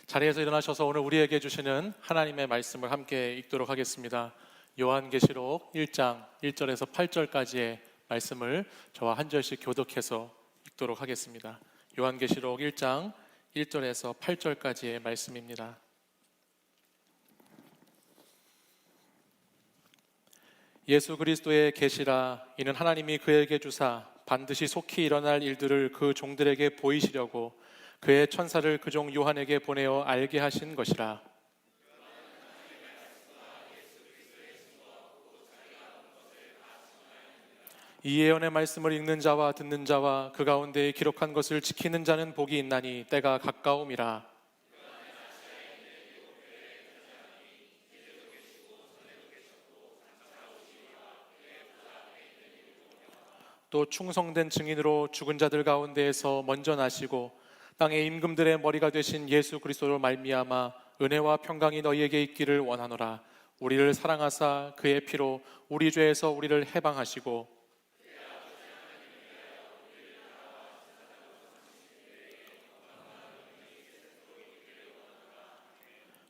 자리에서 일어나셔서 오늘 우리에게 주시는 하나님의 말씀을 함께 읽도록 하겠습니다. 요한계시록 1장 1절에서 8절까지의 말씀을 저와 한 절씩 교독해서 읽도록 하겠습니다. 요한계시록 1장 1절에서 8절까지의 말씀입니다. 예수 그리스도의 계시라. 이는 하나님이 그에게 주사 반드시 속히 일어날 일들을 그 종들에게 보이시려고 그의 천사를 그 종 요한에게 보내어 알게 하신 것이라. 이 예언의 말씀을 읽는 자와 듣는 자와 그 가운데 기록한 것을 지키는 자는 복이 있나니 때가 가까움이라. 또 충성된 증인으로 죽은 자들 가운데에서 먼저 나시고 땅의 임금들의 머리가 되신 예수 그리스도로 말미암아 은혜와 평강이 너희에게 있기를 원하노라. 우리를 사랑하사 그의 피로 우리 죄에서 우리를 해방하시고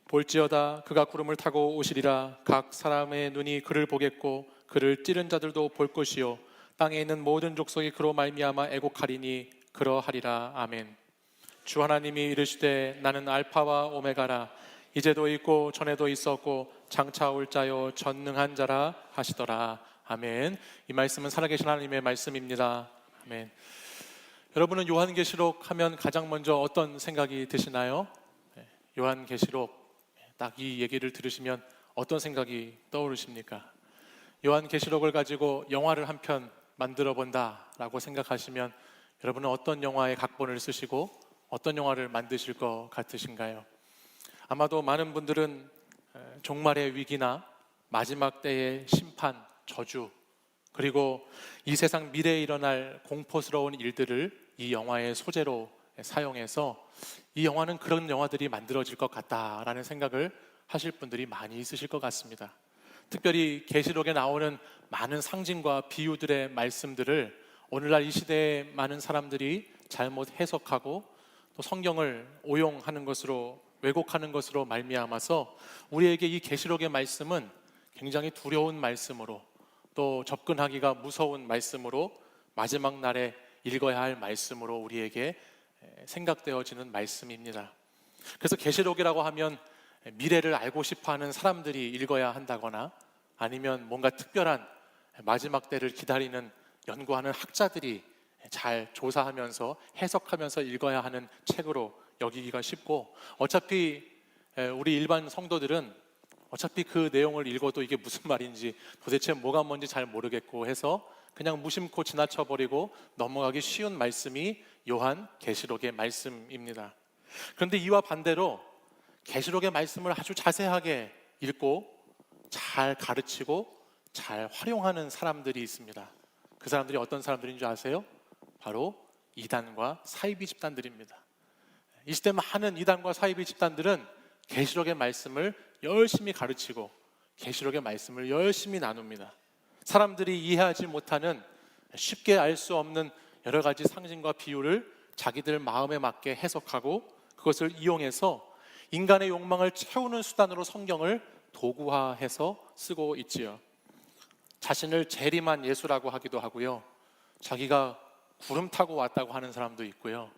볼지어다 그가 구름을 타고 오시리라. 각 사람의 눈이 그를 보겠고 그를 찌른 자들도 볼 것이요 땅에 있는 모든 족속이 그로 말미암아 애곡하리니 그러하리라. 아멘. 주 하나님이 이르시되 나는 알파와 오메가라. 이제도 있고 전에도 있었고 장차 올 자요 전능한 자라 하시더라. 아멘. 이 말씀은 살아계신 하나님의 말씀입니다. 아멘. 여러분은 요한계시록 하면 가장 먼저 어떤 생각이 드시나요? 요한계시록 딱 이 얘기를 들으시면 어떤 생각이 떠오르십니까? 요한계시록을 가지고 영화를 한 편 만들어 본다라고 생각하시면 여러분은 어떤 영화의 각본을 쓰시고 어떤 영화를 만드실 것 같으신가요? 아마도 많은 분들은 종말의 위기나 마지막 때의 심판, 저주, 그리고 이 세상 미래에 일어날 공포스러운 일들을 이 영화의 소재로 사용해서 이 영화는 그런 영화들이 만들어질 것 같다라는 생각을 하실 분들이 많이 있으실 것 같습니다. 특별히 계시록에 나오는 많은 상징과 비유들의 말씀들을 오늘날 이 시대에 많은 사람들이 잘못 해석하고 또 성경을 오용하는 것으로, 왜곡하는 것으로 말미암아서 우리에게 이 계시록의 말씀은 굉장히 두려운 말씀으로, 또 접근하기가 무서운 말씀으로, 마지막 날에 읽어야 할 말씀으로 우리에게 생각되어지는 말씀입니다. 그래서 계시록이라고 하면 미래를 알고 싶어하는 사람들이 읽어야 한다거나 아니면 뭔가 특별한 마지막 때를 기다리는 연구하는 학자들이 잘 조사하면서 해석하면서 읽어야 하는 책으로 여기기가 쉽고, 어차피 우리 일반 성도들은 어차피 그 내용을 읽어도 이게 무슨 말인지 도대체 뭐가 뭔지 잘 모르겠고 해서 그냥 무심코 지나쳐버리고 넘어가기 쉬운 말씀이 요한 계시록의 말씀입니다. 그런데 이와 반대로 계시록의 말씀을 아주 자세하게 읽고 잘 가르치고 잘 활용하는 사람들이 있습니다. 그 사람들이 어떤 사람들인 줄 아세요? 바로 이단과 사이비 집단들입니다. 이 시대 많은 이단과 사이비 집단들은 계시록의 말씀을 열심히 가르치고 계시록의 말씀을 열심히 나눕니다. 사람들이 이해하지 못하는, 쉽게 알 수 없는 여러 가지 상징과 비유를 자기들 마음에 맞게 해석하고 그것을 이용해서 인간의 욕망을 채우는 수단으로 성경을 도구화해서 쓰고 있지요. 자신을 재림한 예수라고 하기도 하고요, 자기가 구름 타고 왔다고 하는 사람도 있고요,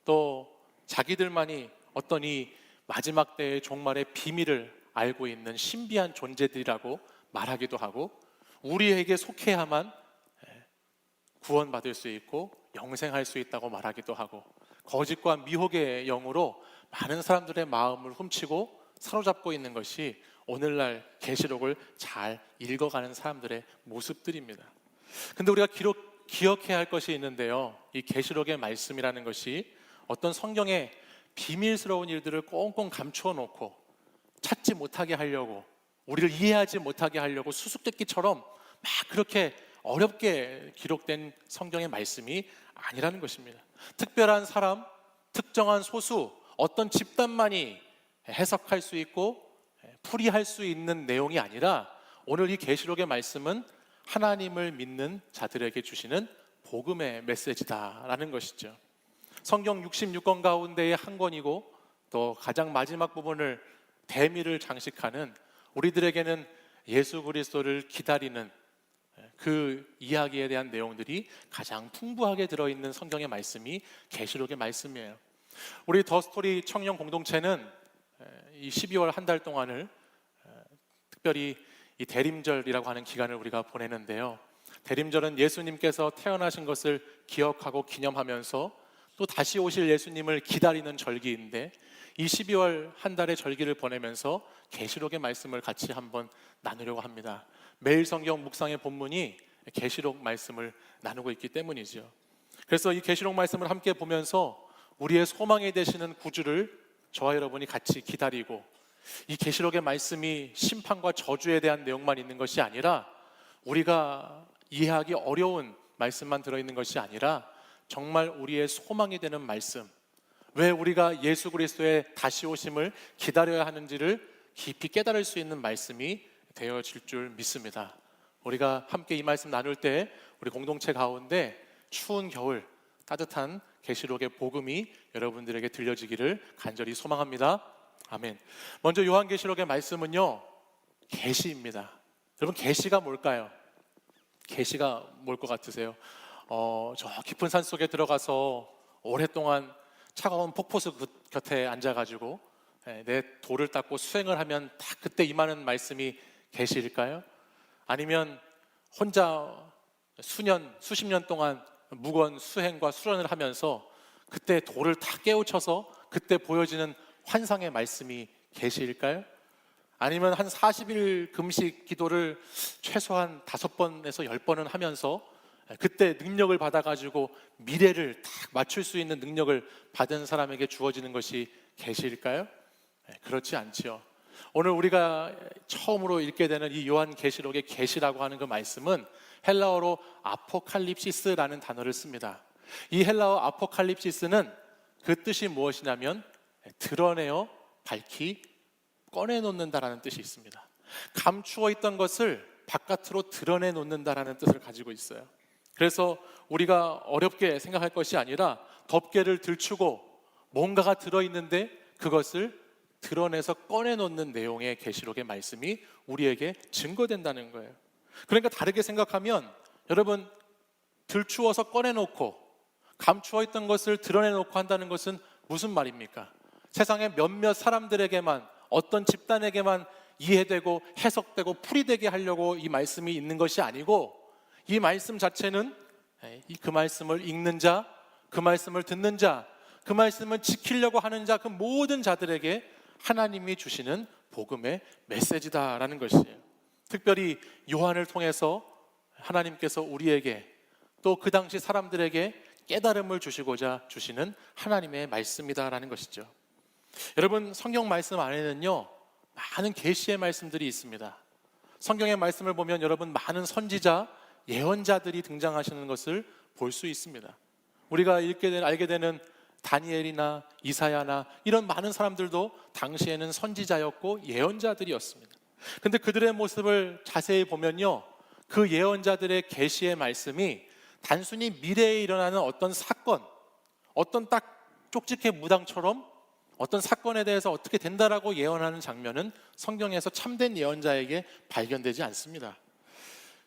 또 자기들만이 어떤 이 마지막 때의 종말의 비밀을 알고 있는 신비한 존재들이라고 말하기도 하고, 우리에게 속해야만 구원받을 수 있고 영생할 수 있다고 말하기도 하고, 거짓과 미혹의 영으로 많은 사람들의 마음을 훔치고 사로잡고 있는 것이 오늘날 계시록을 잘 읽어가는 사람들의 모습들입니다. 근데 우리가 기억해야 할 것이 있는데요, 이 계시록의 말씀이라는 것이 어떤 성경의 비밀스러운 일들을 꽁꽁 감추어 놓고 찾지 못하게 하려고, 우리를 이해하지 못하게 하려고 수수께끼처럼 막 그렇게 어렵게 기록된 성경의 말씀이 아니라는 것입니다. 특별한 사람, 특정한 소수, 어떤 집단만이 해석할 수 있고 풀이할 수 있는 내용이 아니라 오늘 이 계시록의 말씀은 하나님을 믿는 자들에게 주시는 복음의 메시지다라는 것이죠. 성경 66권 가운데의 한 권이고 또 가장 마지막 부분을 대미를 장식하는 우리들에게는 예수 그리스도를 기다리는 그 이야기에 대한 내용들이 가장 풍부하게 들어있는 성경의 말씀이 계시록의 말씀이에요. 우리 더 스토리 청년 공동체는 이 12월 한 달 동안을 특별히 이 대림절이라고 하는 기간을 우리가 보내는데요. 대림절은 예수님께서 태어나신 것을 기억하고 기념하면서 또 다시 오실 예수님을 기다리는 절기인데, 이 12월 한 달의 절기를 보내면서 계시록의 말씀을 같이 한번 나누려고 합니다. 매일 성경 묵상의 본문이 계시록 말씀을 나누고 있기 때문이죠. 그래서 이 계시록 말씀을 함께 보면서 우리의 소망이 되시는 구주를 저와 여러분이 같이 기다리고, 이 계시록의 말씀이 심판과 저주에 대한 내용만 있는 것이 아니라 우리가 이해하기 어려운 말씀만 들어있는 것이 아니라 정말 우리의 소망이 되는 말씀, 왜 우리가 예수 그리스도의 다시 오심을 기다려야 하는지를 깊이 깨달을 수 있는 말씀이 되어질 줄 믿습니다. 우리가 함께 이 말씀 나눌 때 우리 공동체 가운데 추운 겨울 따뜻한 계시록의 복음이 여러분들에게 들려지기를 간절히 소망합니다. 아멘. 먼저 요한계시록의 말씀은요, 계시입니다. 여러분, 계시가 뭘까요? 계시가 뭘 것 같으세요? 저 깊은 산 속에 들어가서 오랫동안 차가운 폭포수 곁에 앉아가지고 내 돌을 닦고 수행을 하면 딱 그때 임하는 말씀이 계시일까요? 아니면 혼자 수십 년 동안 무거운 수행과 수련을 하면서 그때 돌을 다 깨우쳐서 그때 보여지는 환상의 말씀이 계시일까요? 아니면 한 40일 금식 기도를 최소한 5번에서 10번은 하면서 그때 능력을 받아가지고 미래를 딱 맞출 수 있는 능력을 받은 사람에게 주어지는 것이 계시일까요? 그렇지 않지요. 오늘 우리가 처음으로 읽게 되는 이 요한계시록의 계시라고 하는 그 말씀은 헬라어로 아포칼립시스라는 단어를 씁니다. 이 헬라어 아포칼립시스는 그 뜻이 무엇이냐면 드러내어 밝히 꺼내놓는다라는 뜻이 있습니다. 감추어 있던 것을 바깥으로 드러내놓는다라는 뜻을 가지고 있어요. 그래서 우리가 어렵게 생각할 것이 아니라 덮개를 들추고 뭔가가 들어있는데 그것을 드러내서 꺼내놓는 내용의 계시록의 말씀이 우리에게 증거된다는 거예요. 그러니까 다르게 생각하면, 여러분, 들추어서 꺼내놓고 감추어 있던 것을 드러내놓고 한다는 것은 무슨 말입니까? 세상의 몇몇 사람들에게만, 어떤 집단에게만 이해되고 해석되고 풀이되게 하려고 이 말씀이 있는 것이 아니고, 이 말씀 자체는 그 말씀을 읽는 자, 그 말씀을 듣는 자, 그 말씀을 지키려고 하는 자, 그 모든 자들에게 하나님이 주시는 복음의 메시지다라는 것이에요. 특별히 요한을 통해서 하나님께서 우리에게 또 그 당시 사람들에게 깨달음을 주시고자 주시는 하나님의 말씀이다라는 것이죠. 여러분, 성경 말씀 안에는요, 많은 계시의 말씀들이 있습니다. 성경의 말씀을 보면 여러분, 많은 선지자, 예언자들이 등장하시는 것을 볼 수 있습니다. 우리가 알게 되는 다니엘이나 이사야나 이런 많은 사람들도 당시에는 선지자였고 예언자들이었습니다. 근데 그들의 모습을 자세히 보면요, 그 예언자들의 계시의 말씀이 단순히 미래에 일어나는 어떤 사건, 어떤 딱 쪽집게 무당처럼 어떤 사건에 대해서 어떻게 된다라고 예언하는 장면은 성경에서 참된 예언자에게 발견되지 않습니다.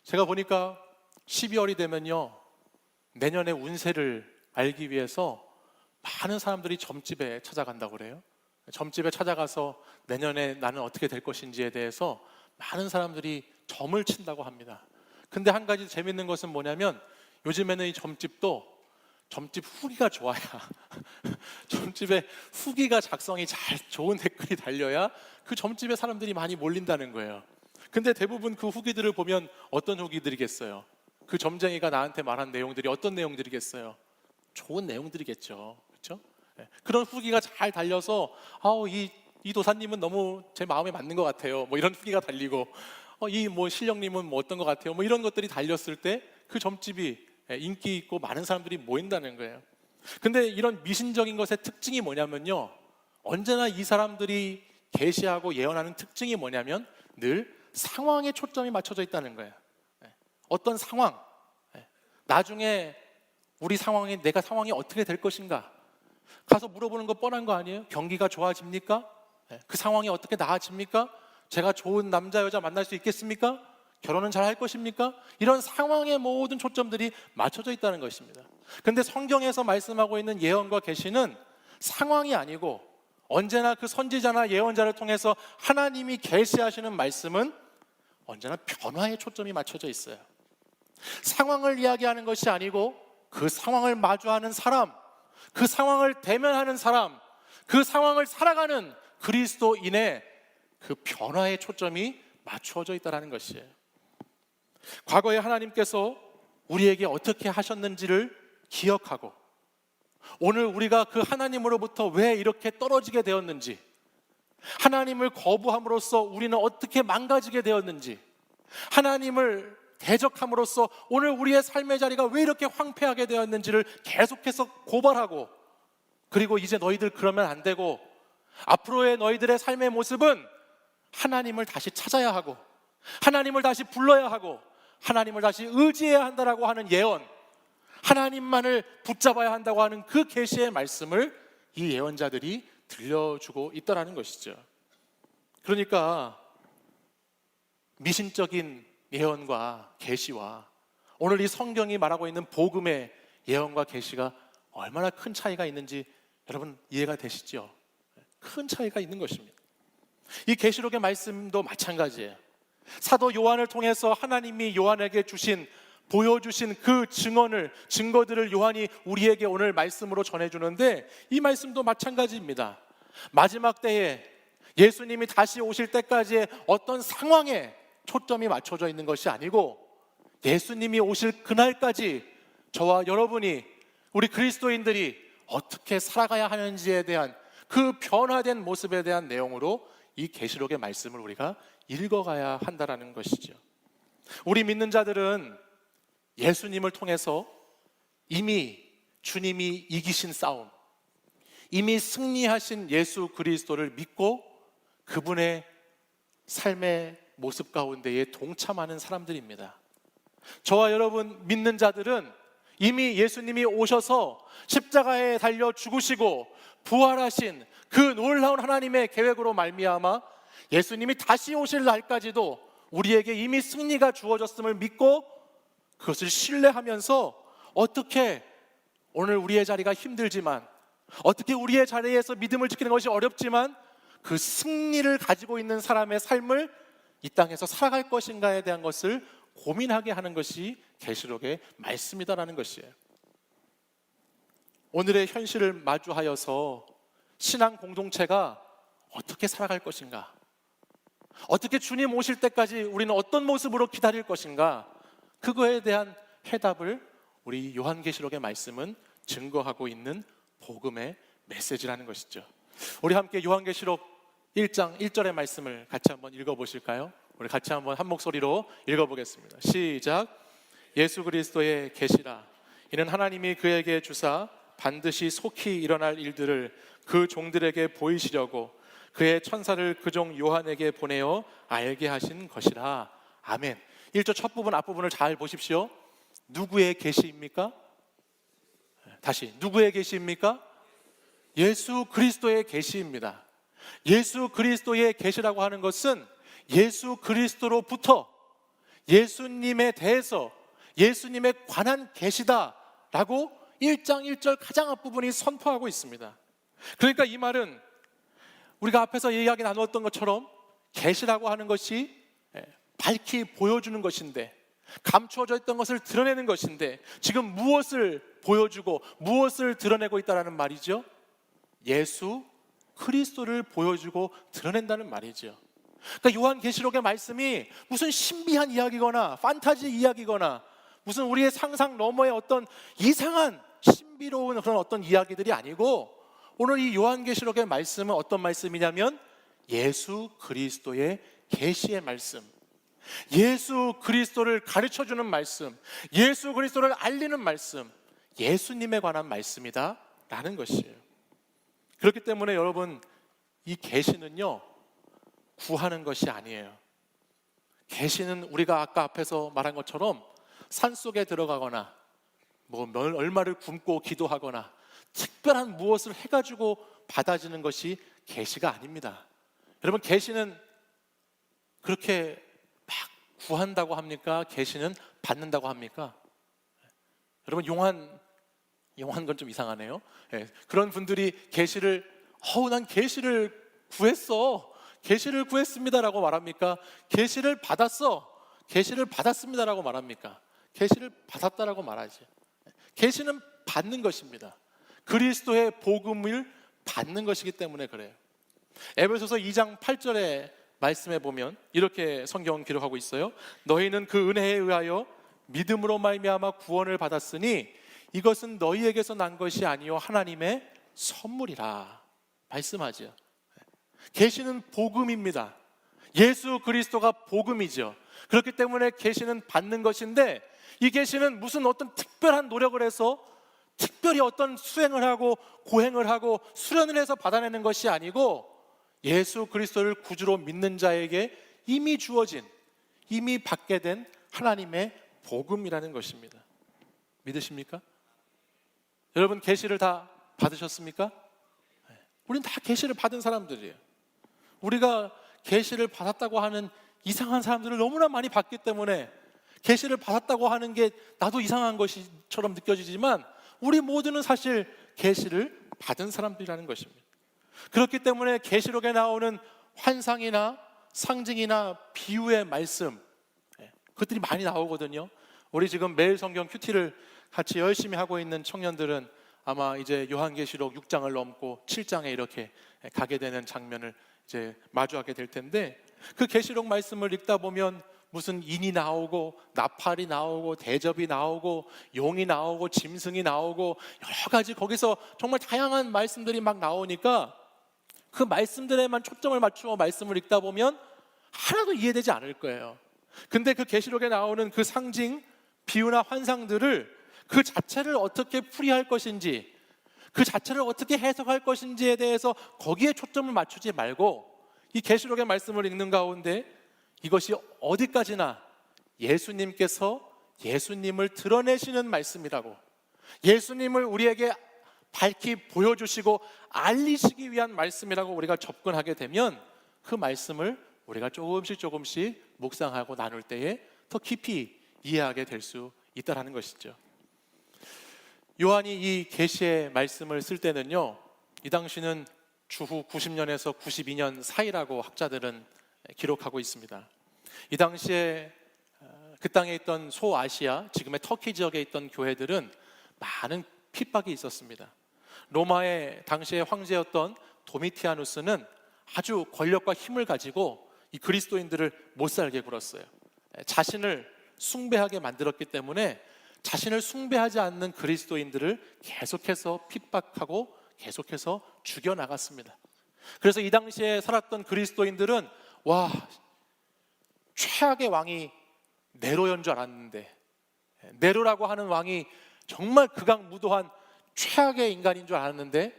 제가 보니까 12월이 되면요, 내년의 운세를 알기 위해서 많은 사람들이 점집에 찾아간다고 그래요. 점집에 찾아가서 내년에 나는 어떻게 될 것인지에 대해서 많은 사람들이 점을 친다고 합니다. 근데 한 가지 재밌는 것은 뭐냐면, 요즘에는 이 점집도 점집 후기가 좋아야 점집에 후기가 작성이 잘 좋은 댓글이 달려야 그 점집에 사람들이 많이 몰린다는 거예요. 근데 대부분 그 후기들을 보면 어떤 후기들이겠어요? 그 점쟁이가 나한테 말한 내용들이 어떤 내용들이겠어요? 좋은 내용들이겠죠. 그렇죠? 그런 후기가 잘 달려서 이 도사님은 너무 제 마음에 맞는 것 같아요. 뭐 이런 후기가 달리고, 이 뭐 신령님은 뭐 어떤 것 같아요. 뭐 이런 것들이 달렸을 때 그 점집이 인기 있고 많은 사람들이 모인다는 거예요. 근데 이런 미신적인 것의 특징이 뭐냐면요, 언제나 이 사람들이 계시하고 예언하는 특징이 뭐냐면 늘 상황에 초점이 맞춰져 있다는 거예요. 어떤 상황, 나중에 우리 상황이, 내가 상황이 어떻게 될 것인가, 가서 물어보는 거 뻔한 거 아니에요? 경기가 좋아집니까? 그 상황이 어떻게 나아집니까? 제가 좋은 남자 여자 만날 수 있겠습니까? 결혼은 잘 할 것입니까? 이런 상황의 모든 초점들이 맞춰져 있다는 것입니다. 그런데 성경에서 말씀하고 있는 예언과 계시는 상황이 아니고 언제나 그 선지자나 예언자를 통해서 하나님이 계시하시는 말씀은 언제나 변화에 초점이 맞춰져 있어요. 상황을 이야기하는 것이 아니고 그 상황을 마주하는 사람, 그 상황을 대면하는 사람, 그 상황을 살아가는 그리스도인의 그 변화에 초점이 맞추어져 있다는 것이에요. 과거에 하나님께서 우리에게 어떻게 하셨는지를 기억하고 오늘 우리가 그 하나님으로부터 왜 이렇게 떨어지게 되었는지, 하나님을 거부함으로써 우리는 어떻게 망가지게 되었는지, 하나님을 대적함으로써 오늘 우리의 삶의 자리가 왜 이렇게 황폐하게 되었는지를 계속해서 고발하고, 그리고 이제 너희들 그러면 안 되고 앞으로의 너희들의 삶의 모습은 하나님을 다시 찾아야 하고 하나님을 다시 불러야 하고 하나님을 다시 의지해야 한다라고 하는 예언, 하나님만을 붙잡아야 한다고 하는 그 계시의 말씀을 이 예언자들이 들려주고 있다는 것이죠. 그러니까 미신적인 예언과 계시와 오늘 이 성경이 말하고 있는 복음의 예언과 계시가 얼마나 큰 차이가 있는지 여러분 이해가 되시죠? 큰 차이가 있는 것입니다. 이 계시록의 말씀도 마찬가지예요. 사도 요한을 통해서 하나님이 요한에게 보여주신 그 증거들을 요한이 우리에게 오늘 말씀으로 전해주는데, 이 말씀도 마찬가지입니다. 마지막 때에 예수님이 다시 오실 때까지의 어떤 상황에 초점이 맞춰져 있는 것이 아니고 예수님이 오실 그날까지 저와 여러분이, 우리 그리스도인들이 어떻게 살아가야 하는지에 대한 그 변화된 모습에 대한 내용으로 이 계시록의 말씀을 우리가 읽어가야 한다는 것이죠. 우리 믿는 자들은 예수님을 통해서 이미 주님이 이기신 싸움, 이미 승리하신 예수 그리스도를 믿고 그분의 삶의 모습 가운데에 동참하는 사람들입니다. 저와 여러분 믿는 자들은 이미 예수님이 오셔서 십자가에 달려 죽으시고 부활하신 그 놀라운 하나님의 계획으로 말미암아 예수님이 다시 오실 날까지도 우리에게 이미 승리가 주어졌음을 믿고 그것을 신뢰하면서 어떻게 오늘 우리의 자리가 힘들지만, 어떻게 우리의 자리에서 믿음을 지키는 것이 어렵지만 그 승리를 가지고 있는 사람의 삶을 이 땅에서 살아갈 것인가에 대한 것을 고민하게 하는 것이 계시록의 말씀이다라는 것이에요. 오늘의 현실을 마주하여서 신앙 공동체가 어떻게 살아갈 것인가, 어떻게 주님 오실 때까지 우리는 어떤 모습으로 기다릴 것인가, 그거에 대한 해답을 우리 요한계시록의 말씀은 증거하고 있는 복음의 메시지라는 것이죠. 우리 함께 요한계시록 1장 1절의 말씀을 같이 한번 읽어보실까요? 우리 같이 한번 한 목소리로 읽어보겠습니다. 시작. 예수 그리스도의 계시라. 이는 하나님이 그에게 주사 반드시 속히 일어날 일들을 그 종들에게 보이시려고 그의 천사를 그 종 요한에게 보내어 알게 하신 것이라. 아멘. 1절 첫 부분 앞부분을 잘 보십시오. 누구의 계시입니까? 다시, 누구의 계시입니까? 예수 그리스도의 계시입니다. 예수 그리스도의 계시라고 하는 것은 예수 그리스도로부터 예수님에 대해서 예수님에 관한 계시다라고 1장 1절 가장 앞부분이 선포하고 있습니다. 그러니까 이 말은 우리가 앞에서 이야기 나누었던 것처럼 계시라고 하는 것이 밝히 보여주는 것인데, 감추어져 있던 것을 드러내는 것인데, 지금 무엇을 보여주고 무엇을 드러내고 있다는 말이죠? 예수 그리스도를 보여주고 드러낸다는 말이죠. 그러니까 요한계시록의 말씀이 무슨 신비한 이야기거나 판타지 이야기거나 무슨 우리의 상상 너머의 어떤 이상한 신비로운 그런 어떤 이야기들이 아니고, 오늘 이 요한계시록의 말씀은 어떤 말씀이냐면 예수 그리스도의 계시의 말씀, 예수 그리스도를 가르쳐주는 말씀, 예수 그리스도를 알리는 말씀, 예수님에 관한 말씀이다 라는 것이에요. 그렇기 때문에 여러분, 이 계시는요 구하는 것이 아니에요. 계시는 우리가 아까 앞에서 말한 것처럼 산속에 들어가거나 얼마를 굶고 기도하거나 특별한 무엇을 해가지고 받아지는 것이 계시가 아닙니다. 여러분, 계시는 그렇게 막 구한다고 합니까? 계시는 받는다고 합니까? 여러분, 용한 건 좀 이상하네요. 그런 분들이 계시를 난 계시를 구했어, 계시를 구했습니다라고 말합니까? 계시를 받았어, 계시를 받았습니다라고 말합니까? 계시를 받았다라고 말하지. 계시는 받는 것입니다. 그리스도의 복음을 받는 것이기 때문에 그래요. 에베소서 2장 8절에 말씀해 보면 이렇게 성경은 기록하고 있어요. 너희는 그 은혜에 의하여 믿음으로 말미암아 구원을 받았으니 이것은 너희에게서 난 것이 아니요 하나님의 선물이라 말씀하죠. 계시는 복음입니다. 예수 그리스도가 복음이죠. 그렇기 때문에 계시는 받는 것인데, 이 계시는 무슨 어떤 특별한 노력을 해서 특별히 어떤 수행을 하고 고행을 하고 수련을 해서 받아내는 것이 아니고, 예수 그리스도를 구주로 믿는 자에게 이미 주어진, 이미 받게 된 하나님의 복음이라는 것입니다. 믿으십니까? 여러분, 계시를 다 받으셨습니까? 우린 다 계시를 받은 사람들이에요. 우리가 계시를 받았다고 하는 이상한 사람들을 너무나 많이 봤기 때문에 계시를 받았다고 하는 게 나도 이상한 것처럼 느껴지지만, 우리 모두는 사실 계시를 받은 사람들이라는 것입니다. 그렇기 때문에 계시록에 나오는 환상이나 상징이나 비유의 말씀, 그것들이 많이 나오거든요. 우리 지금 매일 성경 큐티를 같이 열심히 하고 있는 청년들은 아마 이제 요한계시록 6장을 넘고 7장에 이렇게 가게 되는 장면을 이제 마주하게 될 텐데, 그 계시록 말씀을 읽다 보면 무슨 인이 나오고 나팔이 나오고 대접이 나오고 용이 나오고 짐승이 나오고 여러 가지 거기서 정말 다양한 말씀들이 막 나오니까 그 말씀들에만 초점을 맞추어 말씀을 읽다 보면 하나도 이해되지 않을 거예요. 근데 그 계시록에 나오는 그 상징, 비유나 환상들을 그 자체를 어떻게 풀이할 것인지, 그 자체를 어떻게 해석할 것인지에 대해서 거기에 초점을 맞추지 말고, 이 계시록의 말씀을 읽는 가운데 이것이 어디까지나 예수님께서 예수님을 드러내시는 말씀이라고, 예수님을 우리에게 밝히 보여주시고 알리시기 위한 말씀이라고 우리가 접근하게 되면, 그 말씀을 우리가 조금씩 묵상하고 나눌 때에 더 깊이 이해하게 될 수 있다는 것이죠. 요한이 이 계시의 말씀을 쓸 때는요, 이 당시는 주후 90년에서 92년 사이라고 학자들은 기록하고 있습니다. 이 당시에 그 땅에 있던 소아시아, 지금의 터키 지역에 있던 교회들은 많은 핍박이 있었습니다. 로마의 당시의 황제였던 도미티아누스는 아주 권력과 힘을 가지고 이 그리스도인들을 못 살게 굴었어요. 자신을 숭배하게 만들었기 때문에 자신을 숭배하지 않는 그리스도인들을 계속해서 핍박하고 계속해서 죽여나갔습니다. 그래서 이 당시에 살았던 그리스도인들은 최악의 왕이 네로인 줄 알았는데, 네로라고 하는 왕이 정말 극악무도한 최악의 인간인 줄 알았는데,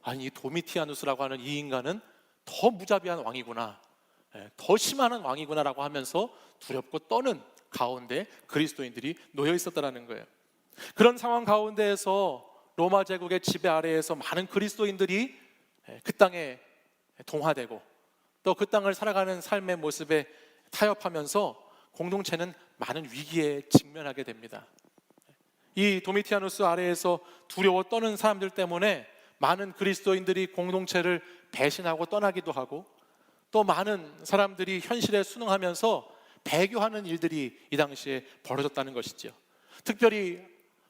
아니, 이 도미티아누스라고 하는 이 인간은 더 무자비한 왕이구나, 더 심한 왕이구나라고 하면서 두렵고 떠는 가운데 그리스도인들이 놓여 있었다는 거예요. 그런 상황 가운데에서 로마 제국의 지배 아래에서 많은 그리스도인들이 그 땅에 동화되고 또 그 땅을 살아가는 삶의 모습에 타협하면서 공동체는 많은 위기에 직면하게 됩니다. 이 도미티아누스 아래에서 두려워 떠는 사람들 때문에 많은 그리스도인들이 공동체를 배신하고 떠나기도 하고, 또 많은 사람들이 현실에 순응하면서 배교하는 일들이 이 당시에 벌어졌다는 것이죠. 특별히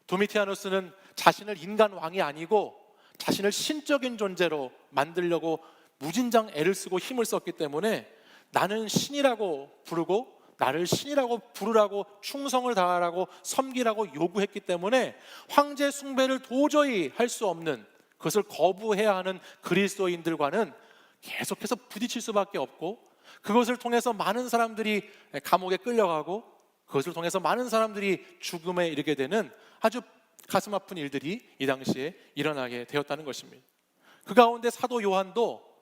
도미티아누스는 자신을 인간 왕이 아니고 자신을 신적인 존재로 만들려고 무진장 애를 쓰고 힘을 썼기 때문에 나는 신이라고 부르고 나를 신이라고 부르라고 충성을 다하라고 섬기라고 요구했기 때문에 황제 숭배를 도저히 할 수 없는, 그것을 거부해야 하는 그리스도인들과는 계속해서 부딪힐 수밖에 없고, 그것을 통해서 많은 사람들이 감옥에 끌려가고 그것을 통해서 많은 사람들이 죽음에 이르게 되는 아주 가슴 아픈 일들이 이 당시에 일어나게 되었다는 것입니다. 그 가운데 사도 요한도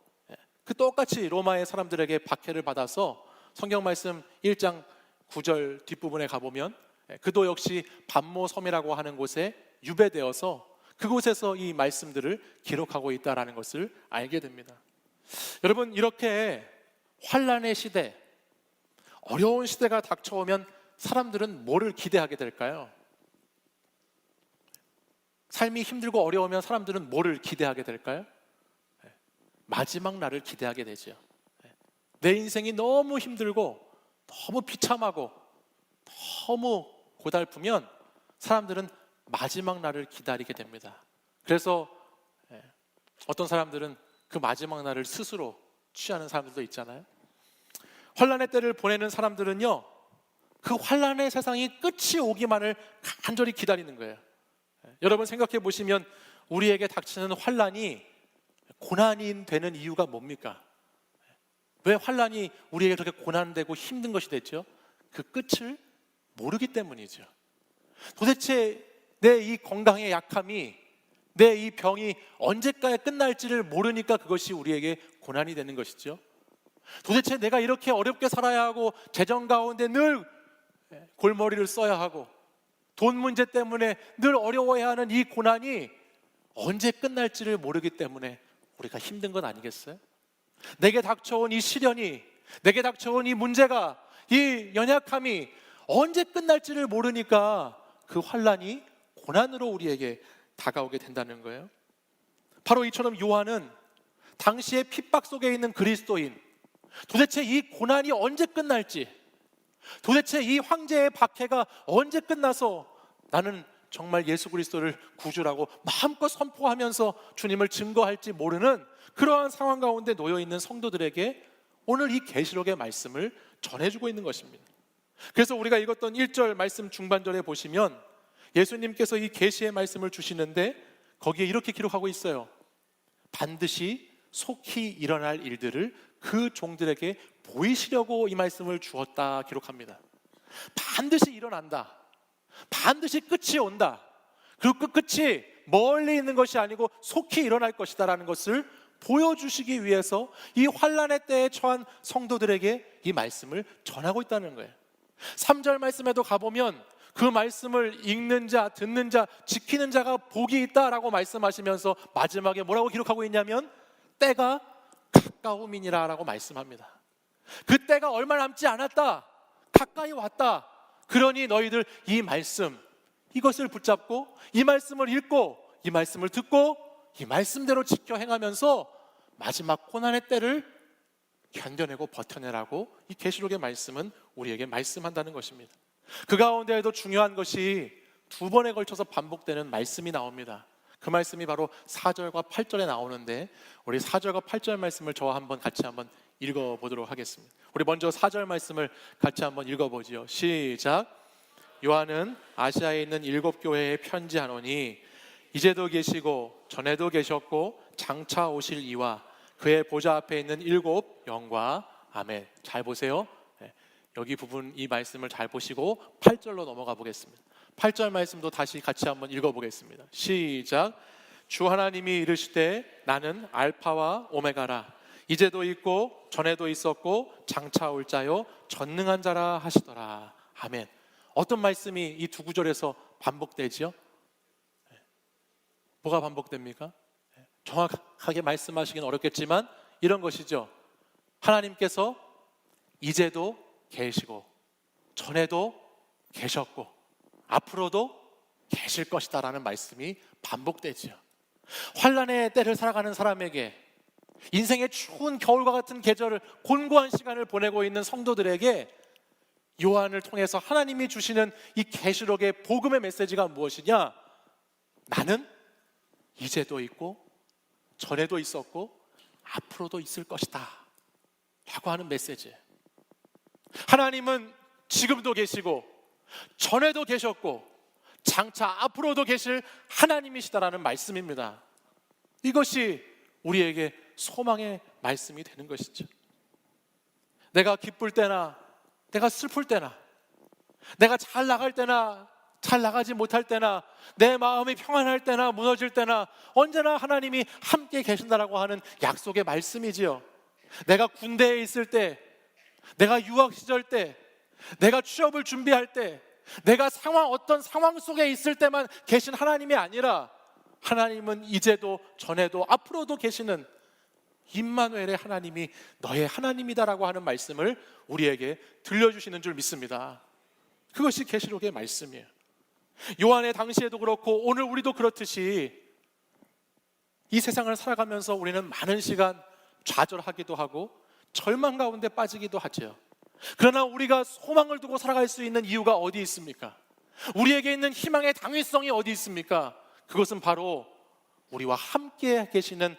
그 똑같이 로마의 사람들에게 박해를 받아서 성경 말씀 1장 9절 뒷부분에 가보면 그도 역시 반모 섬이라고 하는 곳에 유배되어서 그곳에서 이 말씀들을 기록하고 있다는 것을 알게 됩니다. 여러분, 이렇게 환난의 시대, 어려운 시대가 닥쳐오면 사람들은 뭐를 기대하게 될까요? 삶이 힘들고 어려우면 사람들은 뭐를 기대하게 될까요? 마지막 날을 기대하게 되죠. 내 인생이 너무 힘들고 너무 비참하고 너무 고달프면 사람들은 마지막 날을 기다리게 됩니다. 그래서 어떤 사람들은 그 마지막 날을 스스로 취하는 사람들도 있잖아요. 환난의 때를 보내는 사람들은요, 그 환난의 세상이 끝이 오기만을 간절히 기다리는 거예요. 여러분 생각해 보시면 우리에게 닥치는 환난이 고난이 되는 이유가 뭡니까? 왜 환난이 우리에게 그렇게 고난되고 힘든 것이 됐죠? 그 끝을 모르기 때문이죠. 도대체 내 이 건강의 약함이, 내 이 병이 언제까지 끝날지를 모르니까 그것이 우리에게 고난이 되는 것이죠. 도대체 내가 이렇게 어렵게 살아야 하고 재정 가운데 늘 골머리를 써야 하고 돈 문제 때문에 늘 어려워야 하는 이 고난이 언제 끝날지를 모르기 때문에 우리가 힘든 건 아니겠어요? 내게 닥쳐온 이 시련이, 내게 닥쳐온 이 문제가, 이 연약함이 언제 끝날지를 모르니까 그 환난이 고난으로 우리에게 다가오게 된다는 거예요. 바로 이처럼 요한은 당시의 핍박 속에 있는 그리스도인, 도대체 이 고난이 언제 끝날지, 도대체 이 황제의 박해가 언제 끝나서 나는 정말 예수 그리스도를 구주라고 마음껏 선포하면서 주님을 증거할지 모르는 그러한 상황 가운데 놓여 있는 성도들에게 오늘 이 계시록의 말씀을 전해주고 있는 것입니다. 그래서 우리가 읽었던 1절 말씀 중반절에 보시면 예수님께서 이 계시의 말씀을 주시는데 거기에 이렇게 기록하고 있어요. 반드시 속히 일어날 일들을 그 종들에게 보이시려고 이 말씀을 주었다 기록합니다. 반드시 일어난다. 반드시 끝이 온다. 그리고 그 끝이 멀리 있는 것이 아니고 속히 일어날 것이다 라는 것을 보여주시기 위해서 이 환난의 때에 처한 성도들에게 이 말씀을 전하고 있다는 거예요. 3절 말씀에도 가보면 그 말씀을 읽는 자, 듣는 자, 지키는 자가 복이 있다라고 말씀하시면서 마지막에 뭐라고 기록하고 있냐면 때가 가까움이니라 라고 말씀합니다. 그 때가 얼마 남지 않았다. 가까이 왔다. 그러니 너희들 이 말씀, 이것을 붙잡고 이 말씀을 읽고 이 말씀을 듣고 이 말씀대로 지켜 행하면서 마지막 고난의 때를 견뎌내고 버텨내라고 이 계시록의 말씀은 우리에게 말씀한다는 것입니다. 그 가운데에도 중요한 것이 2번에 걸쳐서 반복되는 말씀이 나옵니다. 그 말씀이 바로 4절과 8절에 나오는데 우리 4절과 8절 말씀을 저와 같이 한번 읽어보도록 하겠습니다. 우리 먼저 4절 말씀을 같이 한번 읽어보지요. 시작. 요한은 아시아에 있는 7교회에 편지하노니 이제도 계시고 전에도 계셨고 장차 오실 이와 그의 보좌 앞에 있는 7 영과 아멘. 잘 보세요. 여기 부분 이 말씀을 잘 보시고 8절로 넘어가 보겠습니다. 8절 말씀도 다시 같이 한번 읽어보겠습니다. 시작. 주 하나님이 이르시되 나는 알파와 오메가라. 이제도 있고 전에도 있었고 장차 올 자요 전능한 자라 하시더라. 아멘. 어떤 말씀이 이 두 구절에서 반복되지요? 뭐가 반복됩니까? 정확하게 말씀하시긴 어렵겠지만 이런 것이죠. 하나님께서 이제도 계시고 전에도 계셨고 앞으로도 계실 것이다 라는 말씀이 반복되지요. 환난의 때를 살아가는 사람에게, 인생의 추운 겨울과 같은 계절을 곤고한 시간을 보내고 있는 성도들에게 요한을 통해서 하나님이 주시는 이 계시록의 복음의 메시지가 무엇이냐? 나는 이제도 있고 전에도 있었고 앞으로도 있을 것이다 라고 하는 메시지예요. 하나님은 지금도 계시고 전에도 계셨고 장차 앞으로도 계실 하나님이시다라는 말씀입니다. 이것이 우리에게 소망의 말씀이 되는 것이죠. 내가 기쁠 때나 내가 슬플 때나 내가 잘 나갈 때나 잘 나가지 못할 때나 내 마음이 평안할 때나 무너질 때나 언제나 하나님이 함께 계신다라고 하는 약속의 말씀이지요. 내가 군대에 있을 때, 내가 유학 시절 때, 내가 취업을 준비할 때, 내가 어떤 상황 속에 있을 때만 계신 하나님이 아니라 하나님은 이제도 전에도 앞으로도 계시는 임마누엘의 하나님이 너의 하나님이다라고 하는 말씀을 우리에게 들려주시는 줄 믿습니다. 그것이 계시록의 말씀이에요. 요한의 당시에도 그렇고 오늘 우리도 그렇듯이 이 세상을 살아가면서 우리는 많은 시간 좌절하기도 하고 절망 가운데 빠지기도 하죠. 그러나 우리가 소망을 두고 살아갈 수 있는 이유가 어디 있습니까? 우리에게 있는 희망의 당위성이 어디 있습니까? 그것은 바로 우리와 함께 계시는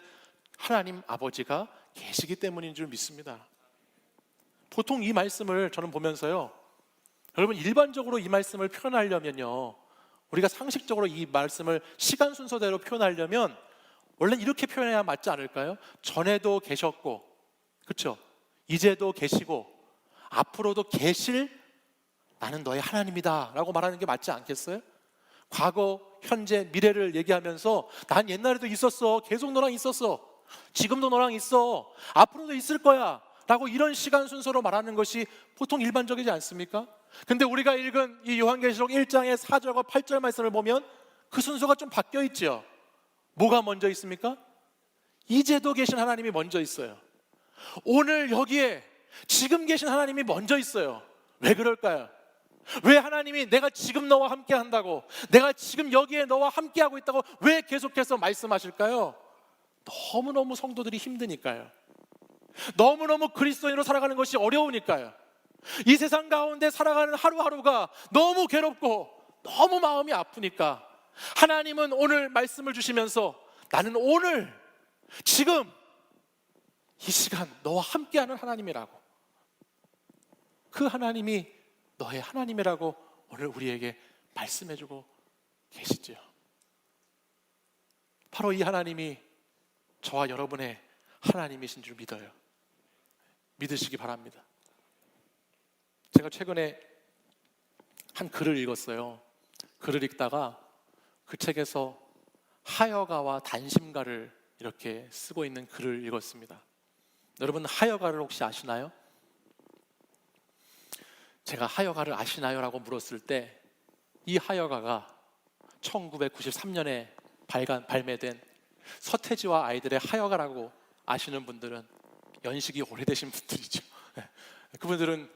하나님 아버지가 계시기 때문인 줄 믿습니다. 보통 이 말씀을 저는 보면서요, 여러분 일반적으로 이 말씀을 표현하려면요, 우리가 상식적으로 이 말씀을 시간 순서대로 표현하려면 원래 이렇게 표현해야 맞지 않을까요? 전에도 계셨고, 그렇죠? 이제도 계시고 앞으로도 계실 나는 너의 하나님이다 라고 말하는 게 맞지 않겠어요? 과거, 현재, 미래를 얘기하면서 난 옛날에도 있었어, 계속 너랑 있었어, 지금도 너랑 있어, 앞으로도 있을 거야 라고 이런 시간 순서로 말하는 것이 보통 일반적이지 않습니까? 근데 우리가 읽은 이 요한계시록 1장의 4절과 8절 말씀을 보면 그 순서가 좀 바뀌어 있죠. 뭐가 먼저 있습니까? 이제도 계신 하나님이 먼저 있어요. 오늘 여기에 지금 계신 하나님이 먼저 있어요. 왜 그럴까요? 왜 하나님이 내가 지금 너와 함께 한다고, 내가 지금 여기에 너와 함께 하고 있다고 왜 계속해서 말씀하실까요? 너무너무 성도들이 힘드니까요. 너무너무 그리스도인으로 살아가는 것이 어려우니까요. 이 세상 가운데 살아가는 하루하루가 너무 괴롭고 너무 마음이 아프니까 하나님은 오늘 말씀을 주시면서 나는 오늘 지금 이 시간 너와 함께하는 하나님이라고, 그 하나님이 너의 하나님이라고 오늘 우리에게 말씀해주고 계시죠. 바로 이 하나님이 저와 여러분의 하나님이신 줄 믿어요. 믿으시기 바랍니다. 제가 최근에 한 글을 읽었어요. 글을 읽다가 그 책에서 하여가와 단심가를 이렇게 쓰고 있는 글을 읽었습니다. 여러분 하여가를 혹시 아시나요? 제가 하여가를 아시나요? 라고 물었을 때 이 하여가가 1993년에 발매된 서태지와 아이들의 하여가라고 아시는 분들은 연식이 오래되신 분들이죠. 그분들은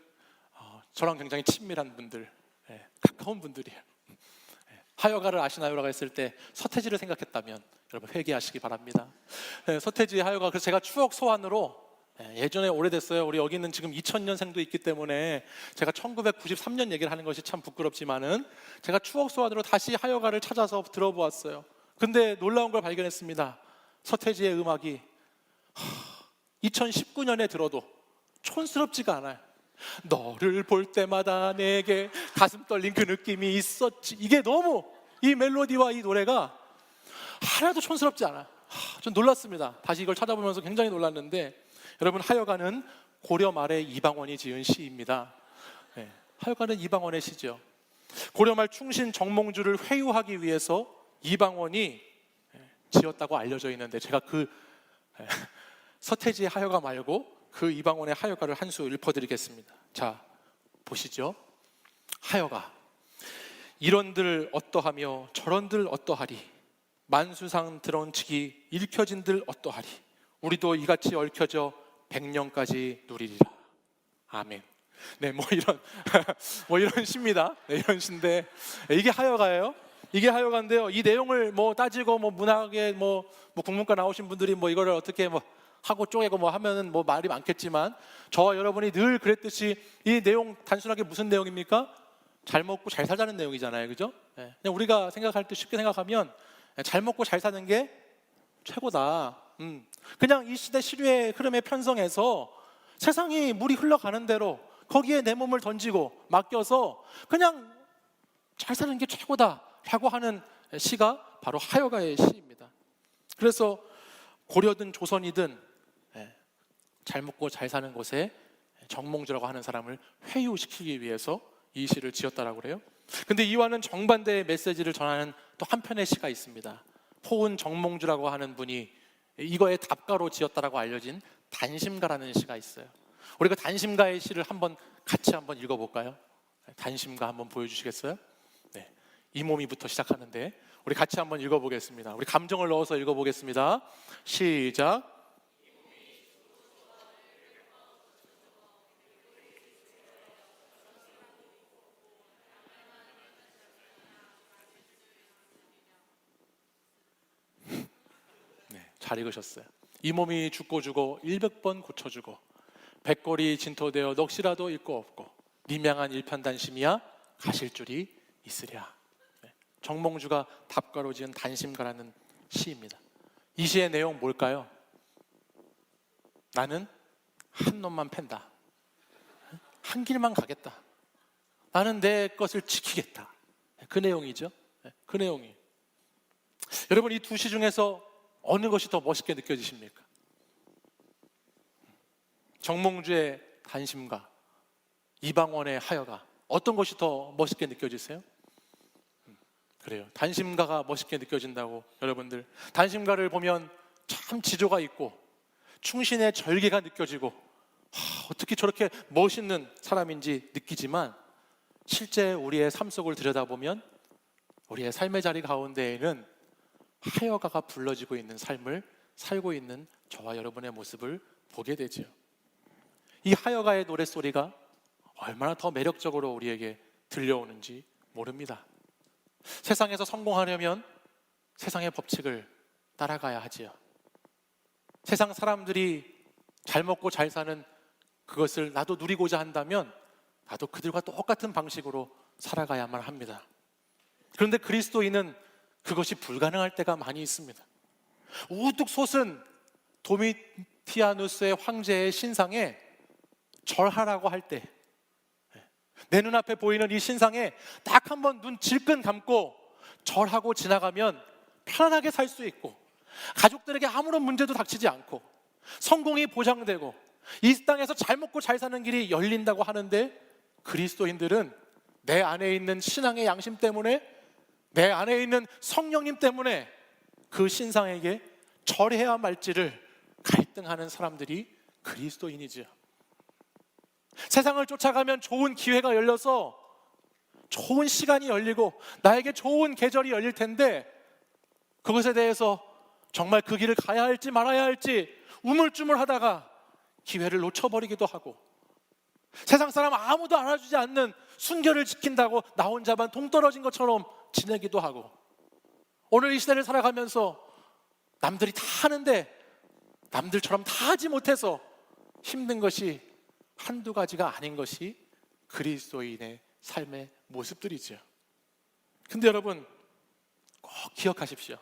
저랑 굉장히 친밀한 분들, 가까운 분들이에요. 하여가를 아시나요? 라고 했을 때 서태지를 생각했다면 여러분 회개하시기 바랍니다. 서태지의 하여가, 그래서 제가 추억 소환으로 예전에 오래됐어요. 우리 여기 있는 지금 2000년생도 있기 때문에 제가 1993년 얘기를 하는 것이 참 부끄럽지만은 제가 추억 소환으로 다시 하여가를 찾아서 들어보았어요. 근데 놀라운 걸 발견했습니다. 서태지의 음악이 2019년에 들어도 촌스럽지가 않아요. 너를 볼 때마다 내게 가슴 떨린 그 느낌이 있었지. 이게 너무 이 멜로디와 이 노래가 하나도 촌스럽지 않아요. 전 놀랐습니다. 다시 이걸 찾아보면서 굉장히 놀랐는데, 여러분 하여가는 고려 말에 이방원이 지은 시입니다. 하여가는 이방원의 시죠. 고려 말 충신 정몽주를 회유하기 위해서 이방원이 지었다고 알려져 있는데, 제가 그 서태지의 하여가 말고 그 이방원의 하여가를 한 수 읊어드리겠습니다. 자, 보시죠. 하여가. 이런들 어떠하며 저런들 어떠하리, 만수상 드런치기 읽혀진들 어떠하리, 우리도 이같이 얽혀져 백년까지 누리리라. 아멘. 네, 뭐 이런 시입니다. 네, 이런 시인데 이게 하여가예요. 이게 하여가인데요. 이 내용을 뭐 따지고 뭐 문학에 뭐 국문과 나오신 분들이 뭐 이거를 어떻게 뭐 하고 쪼개고 뭐 하면은 뭐 말이 많겠지만, 저와 여러분이 늘 그랬듯이 이 내용 단순하게 무슨 내용입니까? 잘 먹고 잘 살자는 내용이잖아요, 그죠? 그냥 우리가 생각할 때 쉽게 생각하면 잘 먹고 잘 사는 게 최고다. 그냥 이 시대 시류의 흐름에 편성해서 세상이 물이 흘러가는 대로 거기에 내 몸을 던지고 맡겨서 그냥 잘 사는 게 최고다라고 하는 시가 바로 하여가의 시입니다. 그래서 고려든 조선이든 잘 먹고 잘 사는 곳에 정몽주라고 하는 사람을 회유시키기 위해서 이 시를 지었다라고 그래요. 근데 이와는 정반대의 메시지를 전하는 또 한편의 시가 있습니다. 포은 정몽주라고 하는 분이 이거의 답가로 지었다라고 알려진 단심가라는 시가 있어요. 우리가 단심가의 시를 같이 한번 읽어볼까요? 단심가 한번 보여주시겠어요? 네, 이 몸이부터 시작하는데 우리 같이 한번 읽어보겠습니다. 우리 감정을 넣어서 읽어보겠습니다. 시작. 잘 읽으셨어요. 이 몸이 죽고 주고 100번 고쳐주고 백골이 진토되어 넋이라도 잃고 없고 미명한 일편단심이야 가실 줄이 있으랴. 정몽주가 답가로 지은 단심가라는 시입니다. 이 시의 내용 뭘까요? 나는 한 놈만 팬다. 한 길만 가겠다. 나는 내 것을 지키겠다. 그 내용이죠. 그 내용이. 여러분, 이 두 시 중에서 어느 것이 더 멋있게 느껴지십니까? 정몽주의 단심가, 이방원의 하여가 어떤 것이 더 멋있게 느껴지세요? 그래요. 단심가가 멋있게 느껴진다고. 여러분들, 단심가를 보면 참 지조가 있고 충신의 절개가 느껴지고 어떻게 저렇게 멋있는 사람인지 느끼지만 실제 우리의 삶 속을 들여다보면 우리의 삶의 자리 가운데에는 하여가가 불러지고 있는 삶을 살고 있는 저와 여러분의 모습을 보게 되죠. 이 하여가의 노랫소리가 얼마나 더 매력적으로 우리에게 들려오는지 모릅니다. 세상에서 성공하려면 세상의 법칙을 따라가야 하지요. 세상 사람들이 잘 먹고 잘 사는 그것을 나도 누리고자 한다면 나도 그들과 똑같은 방식으로 살아가야만 합니다. 그런데 그리스도인은 그것이 불가능할 때가 많이 있습니다. 우뚝 솟은 도미티아누스의 황제의 신상에 절하라고 할 때, 내 눈앞에 보이는 이 신상에 딱 한번 눈 질끈 감고 절하고 지나가면 편안하게 살 수 있고 가족들에게 아무런 문제도 닥치지 않고 성공이 보장되고 이 땅에서 잘 먹고 잘 사는 길이 열린다고 하는데, 그리스도인들은 내 안에 있는 신앙의 양심 때문에, 내 안에 있는 성령님 때문에 그 신상에게 절해야 말지를 갈등하는 사람들이 그리스도인이지요. 세상을 쫓아가면 좋은 기회가 열려서 좋은 시간이 열리고 나에게 좋은 계절이 열릴 텐데 그것에 대해서 정말 그 길을 가야 할지 말아야 할지 우물쭈물하다가 기회를 놓쳐버리기도 하고, 세상 사람 아무도 알아주지 않는 순결을 지킨다고 나 혼자만 동떨어진 것처럼 지내기도 하고, 오늘 이 시대를 살아가면서 남들이 다 하는데 남들처럼 다 하지 못해서 힘든 것이 한두 가지가 아닌 것이 그리스도인의 삶의 모습들이죠. 근데 여러분, 꼭 기억하십시오.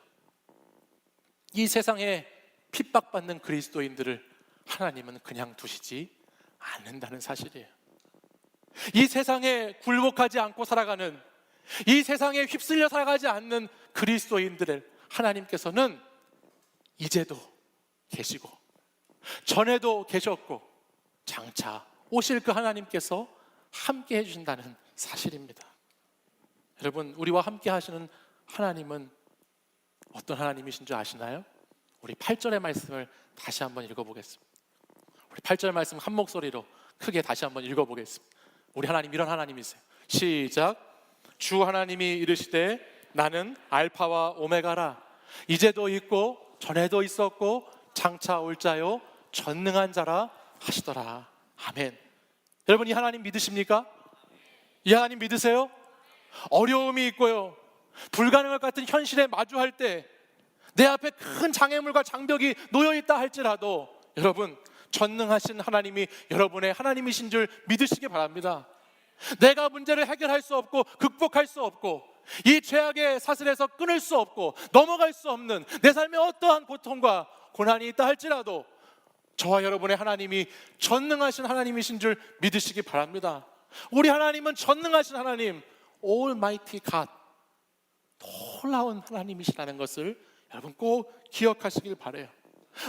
이 세상에 핍박받는 그리스도인들을 하나님은 그냥 두시지 않는다는 사실이에요. 이 세상에 굴복하지 않고 살아가는, 이 세상에 휩쓸려 살아가지 않는 그리스도인들을 하나님께서는 이제도 계시고 전에도 계셨고 장차 오실 그 하나님께서 함께 해주신다는 사실입니다. 여러분, 우리와 함께 하시는 하나님은 어떤 하나님이신 줄 아시나요? 우리 8절의 말씀을 다시 한번 읽어보겠습니다. 우리 8절 말씀 한 목소리로 크게 다시 한번 읽어보겠습니다. 우리 하나님 이런 하나님이세요. 시작. 주 하나님이 이르시되 나는 알파와 오메가라. 이제도 있고 전에도 있었고 장차 올 자요 전능한 자라 하시더라. 아멘. 여러분, 이 하나님 믿으십니까? 이 하나님 믿으세요? 어려움이 있고요, 불가능할 것 같은 현실에 마주할 때 내 앞에 큰 장애물과 장벽이 놓여있다 할지라도 여러분, 전능하신 하나님이 여러분의 하나님이신 줄 믿으시기 바랍니다. 내가 문제를 해결할 수 없고 극복할 수 없고 이 죄악의 사슬에서 끊을 수 없고 넘어갈 수 없는 내 삶에 어떠한 고통과 고난이 있다 할지라도 저와 여러분의 하나님이 전능하신 하나님이신 줄 믿으시기 바랍니다. 우리 하나님은 전능하신 하나님, Almighty God, 놀라운 하나님이시라는 것을 여러분 꼭 기억하시길 바라요.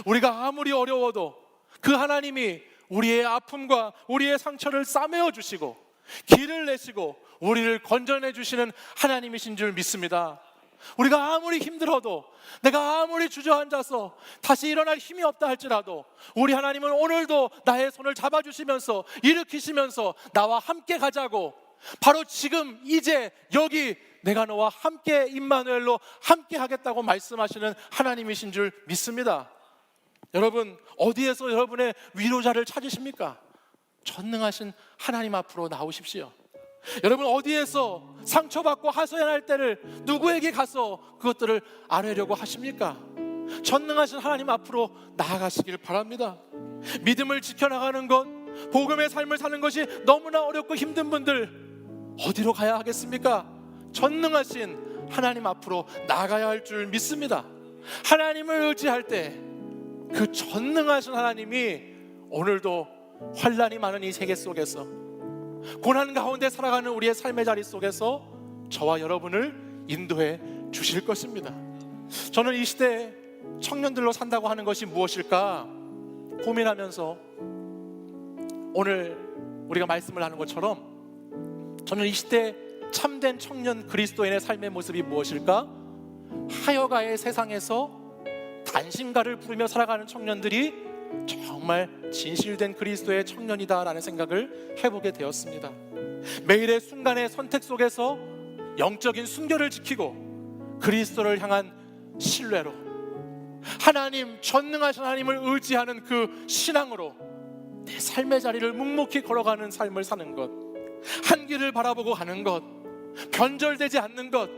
우리가 아무리 어려워도 그 하나님이 우리의 아픔과 우리의 상처를 싸매어 주시고 길을 내시고 우리를 건져내 주시는 하나님이신 줄 믿습니다. 우리가 아무리 힘들어도, 내가 아무리 주저앉아서 다시 일어날 힘이 없다 할지라도 우리 하나님은 오늘도 나의 손을 잡아주시면서 일으키시면서 나와 함께 가자고, 바로 지금 이제 여기 내가 너와 함께 임마누엘로 함께 하겠다고 말씀하시는 하나님이신 줄 믿습니다. 여러분, 어디에서 여러분의 위로자를 찾으십니까? 전능하신 하나님 앞으로 나오십시오. 여러분, 어디에서 상처받고 하소연할 때를 누구에게 가서 그것들을 아뢰려고 하십니까? 전능하신 하나님 앞으로 나아가시길 바랍니다. 믿음을 지켜나가는 것, 복음의 삶을 사는 것이 너무나 어렵고 힘든 분들, 어디로 가야 하겠습니까? 전능하신 하나님 앞으로 나가야 할 줄 믿습니다. 하나님을 의지할 때 그 전능하신 하나님이 오늘도 환난이 많은 이 세계 속에서, 고난 가운데 살아가는 우리의 삶의 자리 속에서 저와 여러분을 인도해 주실 것입니다. 저는 이 시대에 청년들로 산다고 하는 것이 무엇일까 고민하면서 오늘 우리가 말씀을 하는 것처럼, 저는 이 시대 참된 청년 그리스도인의 삶의 모습이 무엇일까? 하여가의 세상에서 단신가를 부르며 살아가는 청년들이 정말 진실된 그리스도의 청년이다라는 생각을 해보게 되었습니다. 매일의 순간의 선택 속에서 영적인 순결을 지키고 그리스도를 향한 신뢰로, 하나님, 전능하신 하나님을 의지하는 그 신앙으로 내 삶의 자리를 묵묵히 걸어가는 삶을 사는 것, 한 길을 바라보고 가는 것, 변절되지 않는 것,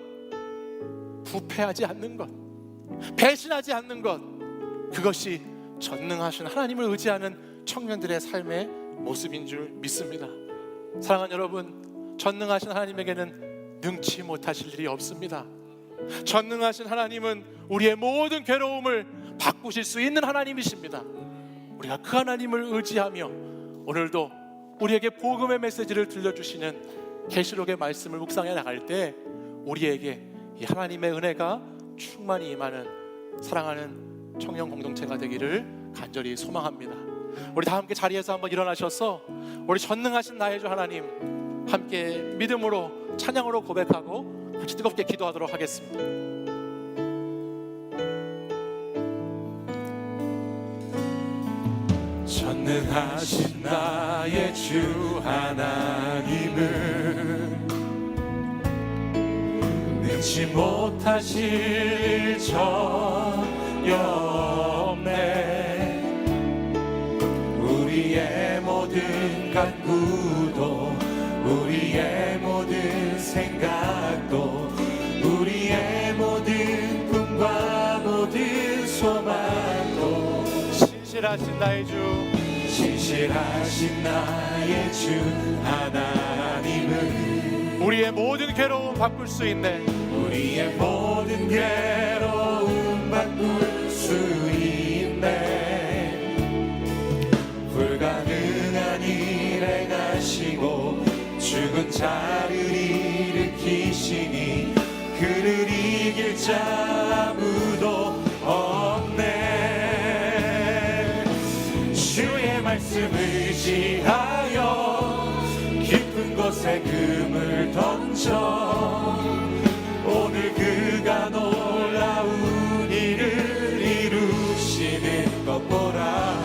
부패하지 않는 것, 배신하지 않는 것, 그것이 전능하신 하나님을 의지하는 청년들의 삶의 모습인 줄 믿습니다. 사랑하는 여러분, 전능하신 하나님에게는 능치 못하실 일이 없습니다. 전능하신 하나님은 우리의 모든 괴로움을 바꾸실 수 있는 하나님이십니다. 우리가 그 하나님을 의지하며 오늘도 우리에게 복음의 메시지를 들려주시는 계시록의 말씀을 묵상해 나갈 때 우리에게 이 하나님의 은혜가 충만히 임하는 사랑하는 청년 공동체가 되기를 간절히 소망합니다. 우리 다 함께 자리에서 한번 일어나셔서 우리 전능하신 나의 주 하나님 함께 믿음으로 찬양으로 고백하고 같이 뜨겁게 기도하도록 하겠습니다. 전능하신 나의 주 하나님은 능치 못하실 일 전혀 없네. 우리의 모든 간구도, 우리의 모든 생각도, 우리의 모든 꿈과 모든 소망도 신실하신 나의 주, 신실하신 나의 주 하나님은 우리의 모든 괴로움 바꿀 수 있네. 우리의 모든 괴로움 바꿀 수 있네. 불가능한 일 행하시고 죽은 자를 일으키시니 그를 이길 자 아무도 없네. 주의 말씀 의지하여 깊은 곳에 금을 던져 오늘 그가 놀라운 일을 이루시는 것 보라.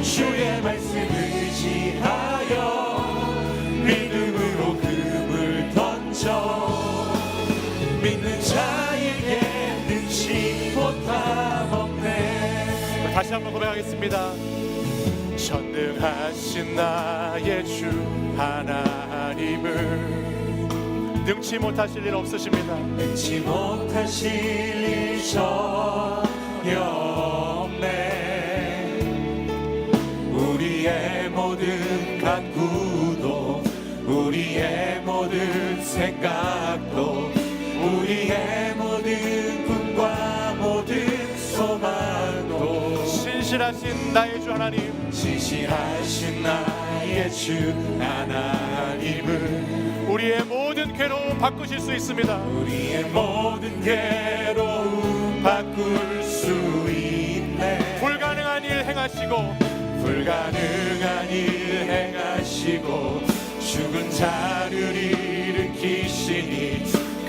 주의 말씀 의지하여 믿음으로 금을 던져 믿는 자에게 능치 못함 없네. 다시 한번 고백하겠습니다. 전능하신 나의 주 하나님을 능치 못하실 일 없으십니다. 능치 못하실 일 전혀 없네. 우리의 모든 간구도, 우리의 모든 생각도, 우리의 모든 꿈과 모든 소망도 신실하신 나의 주 하나님, 신실하신 나의 주 하나님은 우리의 모든 괴로움 바꾸실 수 있습니다. 우리의 모든 괴로움 바꿀 수 있네. 불가능한 일 행하시고, 불가능한 일 행하시고 죽은 자를 일으키시니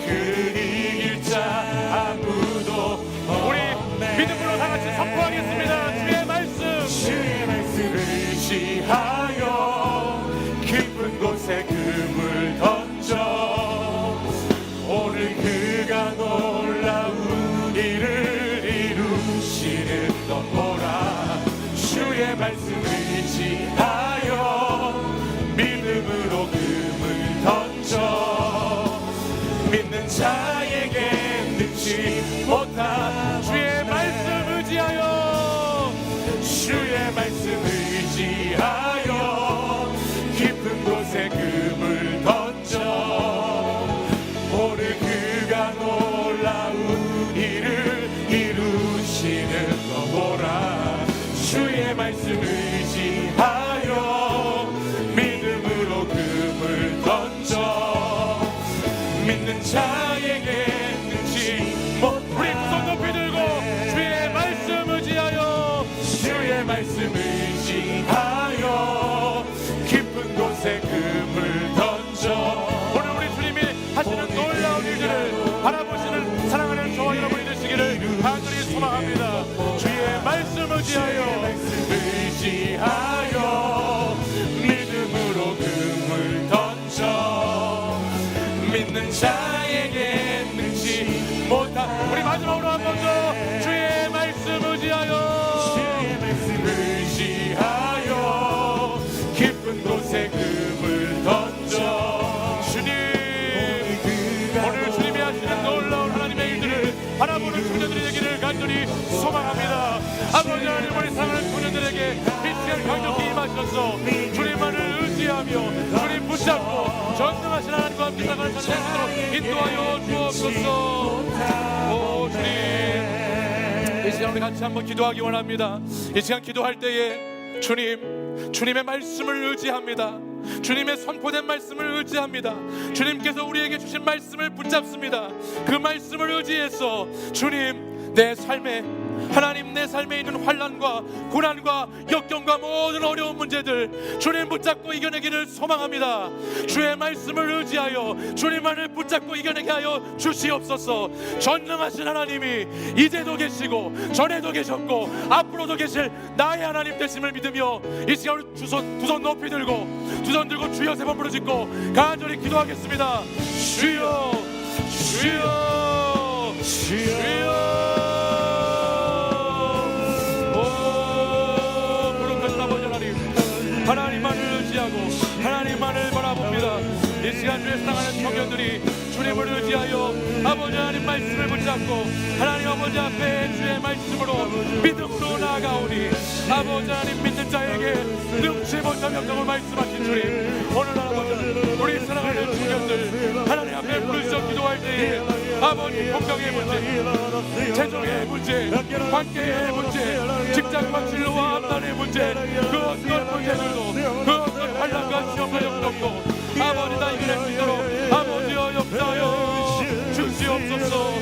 그를 이길 자 아무도 우리 없네. 믿음으로 다 같이 선포하겠습니다. 주의 말씀, 주의 말씀을 의지하여 깊은 곳에 금을 던져 오늘 주님만을 의지하며 주님 붙잡고 전능하신 하나님과 함께 나가는 자녀들로 인도하여 주옵소서. 오 주님, 이 시간 우리 같이 한번 기도하기 원합니다. 이 시간 기도할 때에 주님의 말씀을 의지합니다. 주님의 선포된 말씀을 의지합니다. 주님께서 우리에게 주신 말씀을 붙잡습니다. 그 말씀을 의지해서 주님, 내 삶에 하나님, 내 삶에 있는 환난과 고난과 역경과 모든 어려운 문제들 주님 붙잡고 이겨내기를 소망합니다. 주의 말씀을 의지하여 주님만을 붙잡고 이겨내게 하여 주시옵소서. 전능하신 하나님이 이제도 계시고 전에도 계셨고 앞으로도 계실 나의 하나님 되심을 믿으며 이 시간 두 손 높이 들고 주여 세 번 부르짖고 간절히 기도하겠습니다. 주여 주여 주여. 하나님만을 의지하고 하나님만을 바라봅니다. 이 시간 주에 사랑하는 청년들이 주님을 의지하여 아버지 하나님 말씀을 붙잡고 하나님 아버지 앞에 주의 말씀으로 믿음으로 나아가오니 아버지 하나님 믿는 자에게 능치 못한 명령을 말씀하신 주님, 오늘 아버지 우리 사랑하는 청년들 하나님 앞에 부르짖어 기도할 때에 아버지 건강의 문제, 재정의 문제, 관계의 문제, 직장 방실로와 암난의 문제, 그 어떤 문제들도 그 어떤 환난과 시험과 역경도 아버지 다 이겨낼 수 있도록 아버지여 역사하여 주시옵소서.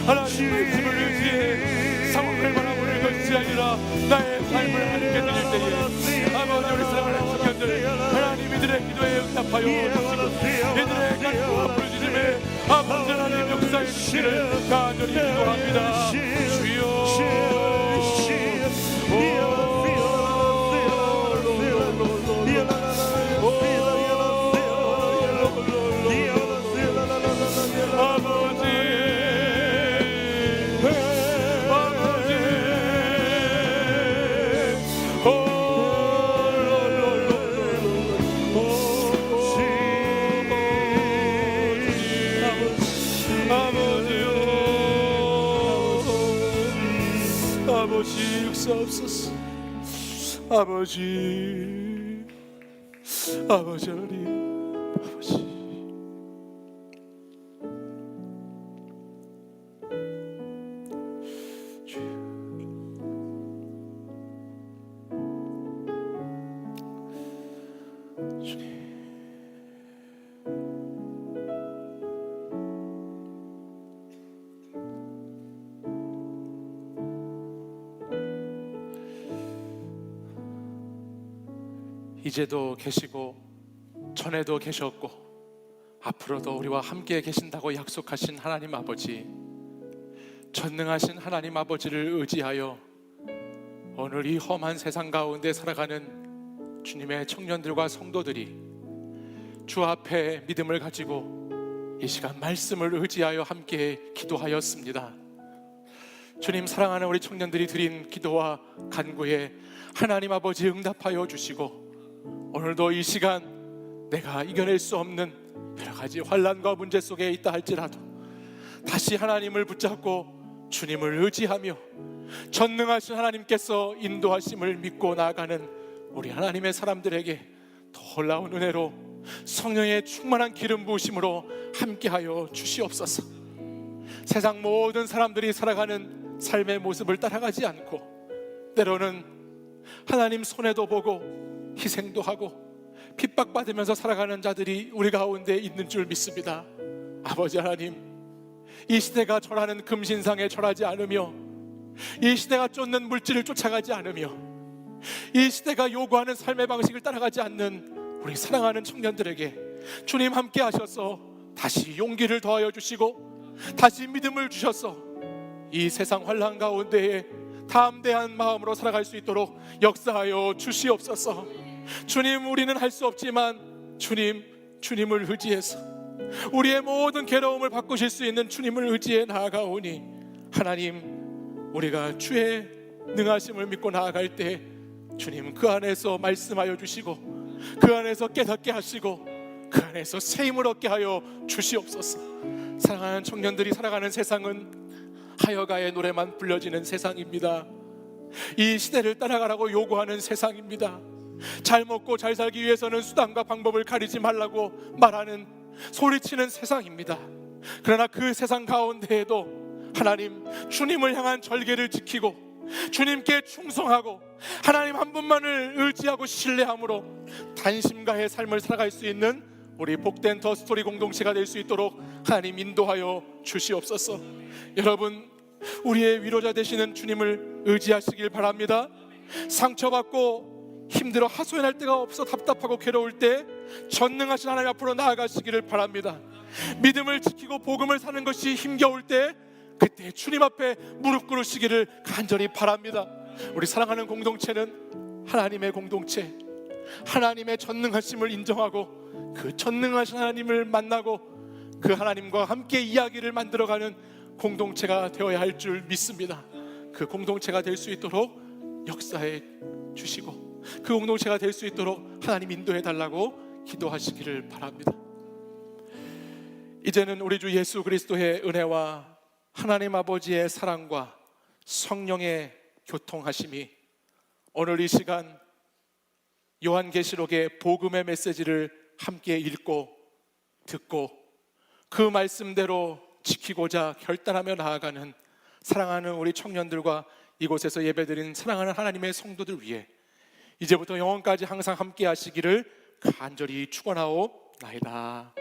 하나님 말씀을 의지해 상황을 바라보는 것이 아니라 나의 삶을 하나님께 드릴 때에 아버지 우리 사랑하는 청년들 하나님 이들의 기도에 응답하여 주시고 이들의 간구와 부르짖음에 아버지 하나님 역사해 주시기를 간절히 기도합니다. 주여 아버지 역사옵소서. 아버지 하나님 아버지 이제도 계시고 전에도 계셨고 앞으로도 우리와 함께 계신다고 약속하신 하나님 아버지, 전능하신 하나님 아버지를 의지하여 오늘 이 험한 세상 가운데 살아가는 주님의 청년들과 성도들이 주 앞에 믿음을 가지고 이 시간 말씀을 의지하여 함께 기도하였습니다. 주님, 사랑하는 우리 청년들이 드린 기도와 간구에 하나님 아버지 응답하여 주시고 오늘도 이 시간 내가 이겨낼 수 없는 여러 가지 환난과 문제 속에 있다 할지라도 다시 하나님을 붙잡고 주님을 의지하며 전능하신 하나님께서 인도하심을 믿고 나아가는 우리 하나님의 사람들에게 놀라운 은혜로 성령의 충만한 기름 부으심으로 함께하여 주시옵소서. 세상 모든 사람들이 살아가는 삶의 모습을 따라가지 않고 때로는 하나님 손해도 보고 희생도 하고 핍박받으면서 살아가는 자들이 우리 가운데 있는 줄 믿습니다. 아버지 하나님, 이 시대가 절하는 금신상에 절하지 않으며 이 시대가 쫓는 물질을 쫓아가지 않으며 이 시대가 요구하는 삶의 방식을 따라가지 않는 우리 사랑하는 청년들에게 주님 함께 하셔서 다시 용기를 더하여 주시고 다시 믿음을 주셔서 이 세상 환난 가운데에 담대한 마음으로 살아갈 수 있도록 역사하여 주시옵소서. 주님, 우리는 할 수 없지만 주님을 의지해서 우리의 모든 괴로움을 바꾸실 수 있는 주님을 의지해 나아가오니 하나님, 우리가 주의 능하심을 믿고 나아갈 때 주님 그 안에서 말씀하여 주시고 그 안에서 깨닫게 하시고 그 안에서 새 힘을 얻게 하여 주시옵소서. 사랑하는 청년들이 살아가는 세상은 하여가의 노래만 불려지는 세상입니다. 이 시대를 따라가라고 요구하는 세상입니다. 잘 먹고 잘 살기 위해서는 수단과 방법을 가리지 말라고 말하는, 소리치는 세상입니다. 그러나 그 세상 가운데에도 하나님, 주님을 향한 절개를 지키고 주님께 충성하고 하나님 한 분만을 의지하고 신뢰함으로 단심가의 삶을 살아갈 수 있는 우리 복된 더 스토리 공동체가 될 수 있도록 하나님 인도하여 주시옵소서. 여러분, 우리의 위로자 되시는 주님을 의지하시길 바랍니다. 상처받고 힘들어 하소연할 데가 없어 답답하고 괴로울 때 전능하신 하나님 앞으로 나아가시기를 바랍니다. 믿음을 지키고 복음을 사는 것이 힘겨울 때 그때 주님 앞에 무릎 꿇으시기를 간절히 바랍니다. 우리 사랑하는 공동체는 하나님의 공동체, 하나님의 전능하심을 인정하고 그 전능하신 하나님을 만나고 그 하나님과 함께 이야기를 만들어가는 공동체가 되어야 할 줄 믿습니다. 그 공동체가 될 수 있도록 역사해 주시고 그 공동체가 될 수 있도록 하나님 인도해 달라고 기도하시기를 바랍니다. 이제는 우리 주 예수 그리스도의 은혜와 하나님 아버지의 사랑과 성령의 교통하심이 오늘 이 시간 요한계시록의 복음의 메시지를 함께 읽고 듣고 그 말씀대로 지키고자 결단하며 나아가는 사랑하는 우리 청년들과 이곳에서 예배드린 사랑하는 하나님의 성도들 위해 이제부터 영원까지 항상 함께 하시기를 간절히 축원하옵나이다.